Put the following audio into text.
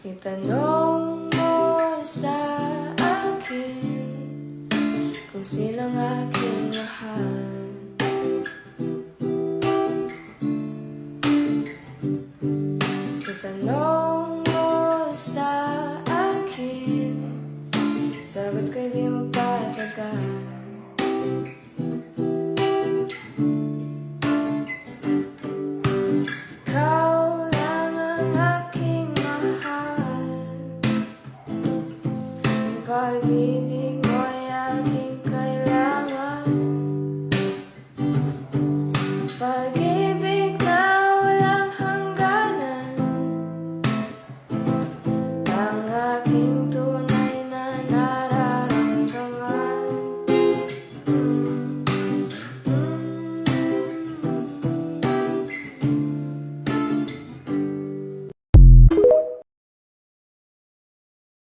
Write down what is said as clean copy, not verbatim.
Itanong mo sa akin kung sinong aking mahal. Itanong mo sa akin, sagot ko'y di magpatagal.